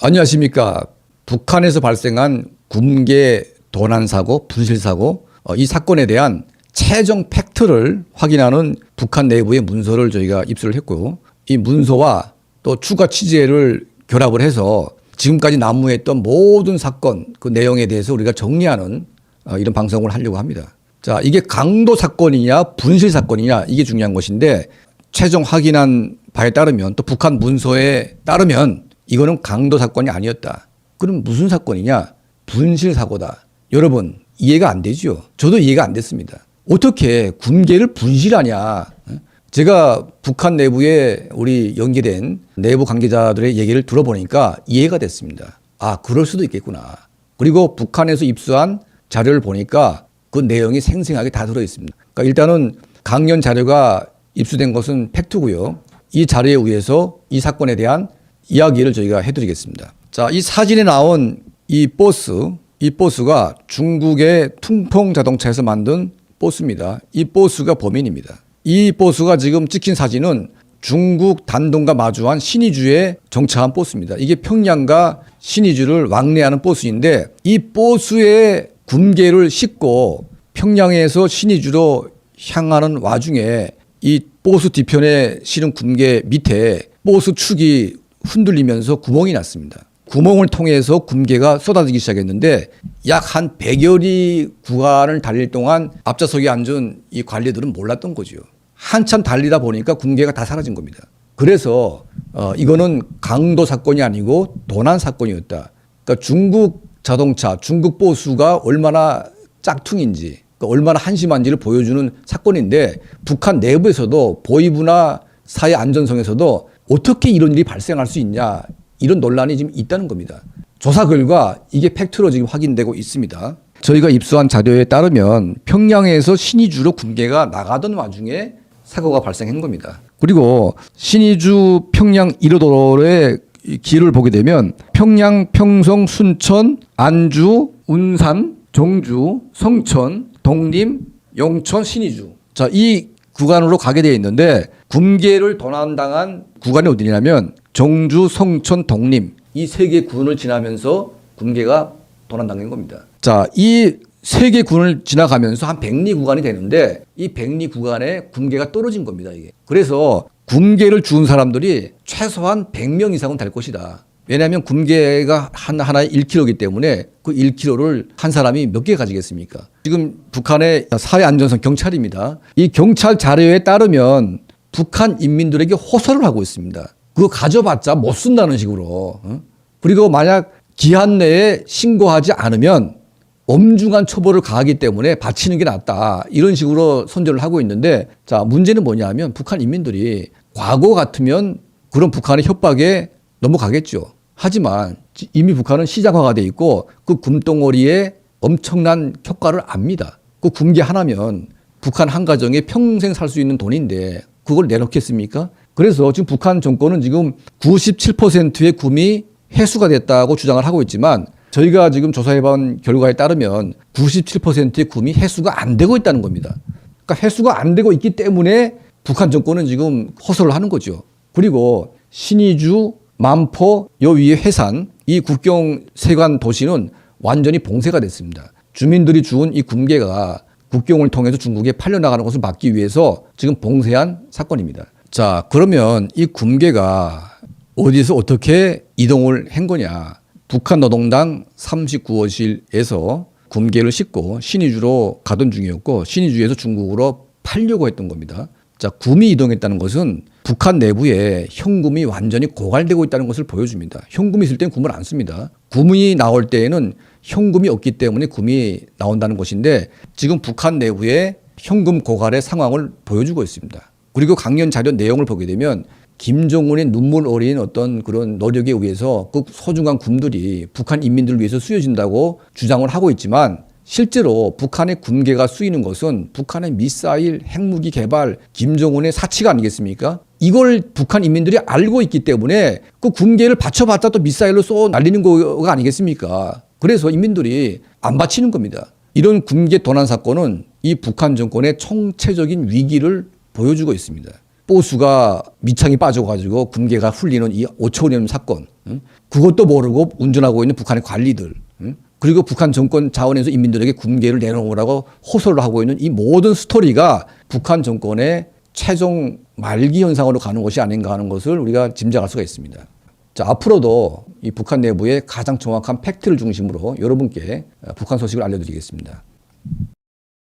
안녕하십니까. 북한에서 발생한 군계 도난 사고, 분실 사고, 이 사건에 대한 최종 팩트를 확인하는 북한 내부의 문서를 저희가 입수를 했고요. 이 문서와 또 추가 취재를 결합을 해서 지금까지 난무했던 모든 사건 그 내용에 대해서 우리가 정리하는 이런 방송을 하려고 합니다. 자, 이게 강도 사건이냐 분실 사건이냐 이게 중요한 것인데, 최종 확인한 바에 따르면 또 북한 문서에 따르면 이거는 강도 사건이 아니었다. 그럼 무슨 사건이냐? 분실 사고다. 여러분 이해가 안 되죠. 저도 이해가 안 됐습니다. 어떻게 군계를 분실하냐. 제가 북한 내부에 우리 연계된 내부 관계자들의 얘기를 들어보니까 이해가 됐습니다. 아, 그럴 수도 있겠구나. 그리고 북한에서 입수한 자료를 보니까 그 내용이 생생하게 다 들어있습니다. 그러니까 일단은 강연 자료가 입수된 것은 팩트고요. 이 자료에 의해서 이 사건에 대한 이야기를 저희가 해드리겠습니다. 자, 이 사진에 나온 이 버스가 중국의 퉁퐁 자동차에서 만든 버스입니다. 이 버스가 범인입니다. 이 버스가 지금 찍힌 사진은 중국 단동과 마주한 신의주에 정차한 버스입니다. 이게 평양과 신의주를 왕래하는 버스인데, 이 버스에 군계를 싣고 평양에서 신의주로 향하는 와중에 이 버스 뒤편에 실은 군계 밑에 버스 축이 흔들리면서 구멍이 났습니다. 구멍을 통해서 군계가 쏟아지기 시작했는데, 약 한 100여리 구간을 달릴 동안 앞좌석에 앉은 이 관리들은 몰랐던 거죠. 한참 달리다 보니까 군계가 다 사라진 겁니다. 그래서 이거는 강도 사건이 아니고 도난 사건이었다. 그러니까 중국 자동차, 중국 버스가 얼마나 짝퉁인지, 그러니까 얼마나 한심한지를 보여주는 사건인데, 북한 내부에서도 보위부나 사회 안전성에서도 어떻게 이런 일이 발생할 수 있냐, 이런 논란이 지금 있다는 겁니다. 조사 결과 이게 팩트로 지금 확인되고 있습니다. 저희가 입수한 자료에 따르면 평양에서 신의주로 군계가 나가던 와중에 사고가 발생한 겁니다. 그리고 신의주 평양 1호도로의 길을 보게 되면 평양, 평성, 순천, 안주, 운산, 정주, 성천, 독림, 용천, 신의주. 자, 이 구간으로 가게 되어 있는데, 군계를 도난당한 구간이 어디냐면 정주, 성천, 독림, 이 세 개 군을 지나면서 군계가 도난당한 겁니다. 자, 이 세 개 군을 지나가면서 한 100리 구간이 되는데, 이 100리 구간에 군계가 떨어진 겁니다, 이게. 그래서 군계를 주운 사람들이 최소한 100명 이상은 될 것이다. 왜냐하면 군계가 하나에 1kg이기 때문에 그 1kg를 한 사람이 몇 개 가지겠습니까? 지금 북한의 사회안전성 경찰입니다. 이 경찰 자료에 따르면 북한 인민들에게 호소를 하고 있습니다. 그거 가져봤자 못 쓴다는 식으로. 그리고 만약 기한 내에 신고하지 않으면 엄중한 처벌을 가하기 때문에 바치는 게 낫다, 이런 식으로 선전을 하고 있는데, 자, 문제는 뭐냐면 북한 인민들이 과거 같으면 그런 북한의 협박에 넘어가겠죠. 하지만 이미 북한은 시장화가 돼 있고 그 금덩어리에 엄청난 효과를 압니다. 그 군계 하나면 북한 한 가정에 평생 살 수 있는 돈인데 그걸 내놓겠습니까? 그래서 지금 북한 정권은 지금 97%의 굼이 회수가 됐다고 주장을 하고 있지만, 저희가 지금 조사해본 결과에 따르면 97%의 굼이 회수가 안 되고 있다는 겁니다. 그러니까 회수가 안 되고 있기 때문에 북한 정권은 지금 호소를 하는 거죠. 그리고 신의주, 만포, 요 위에 회산, 이 국경 세관 도시는 완전히 봉쇄가 됐습니다. 주민들이 주운 이 군계가 국경을 통해서 중국에 팔려나가는 것을 막기 위해서 지금 봉쇄한 사건입니다. 자, 그러면 이 군계가 어디서 어떻게 이동을 한 거냐. 북한 노동당 39호실에서 군계를 싣고 신의주로 가던 중이었고, 신의주에서 중국으로 팔려고 했던 겁니다. 자, 굼이 이동했다는 것은 북한 내부에 현금이 완전히 고갈되고 있다는 것을 보여줍니다. 현금이 있을 때는 굼을 안 씁니다. 굼이 나올 때에는 현금이 없기 때문에 굼이 나온다는 것인데, 지금 북한 내부의 현금 고갈의 상황을 보여주고 있습니다. 그리고 강연 자료 내용을 보게 되면 김정은의 눈물 어린 어떤 그런 노력에 의해서 그 소중한 굼들이 북한 인민들을 위해서 쓰여진다고 주장을 하고 있지만, 실제로 북한의 군계가 쓰이는 것은 북한의 미사일, 핵무기 개발, 김정은의 사치가 아니겠습니까? 이걸 북한 인민들이 알고 있기 때문에 그 군계를 받쳐봤자 또 미사일로 쏘 날리는 거가 아니겠습니까? 그래서 인민들이 안 바치는 겁니다. 이런 군계 도난 사건은 이 북한 정권의 총체적인 위기를 보여주고 있습니다. 보수가 밑창이 빠져가지고 군계가 흘리는 이 5천년 사건, 그것도 모르고 운전하고 있는 북한의 관리들, 그리고 북한 정권 자원에서 인민들에게 군계를 내놓으라고 호소를 하고 있는 이 모든 스토리가 북한 정권의 최종 말기 현상으로 가는 것이 아닌가 하는 것을 우리가 짐작할 수가 있습니다. 자, 앞으로도 이 북한 내부의 가장 정확한 팩트를 중심으로 여러분께 북한 소식을 알려드리겠습니다.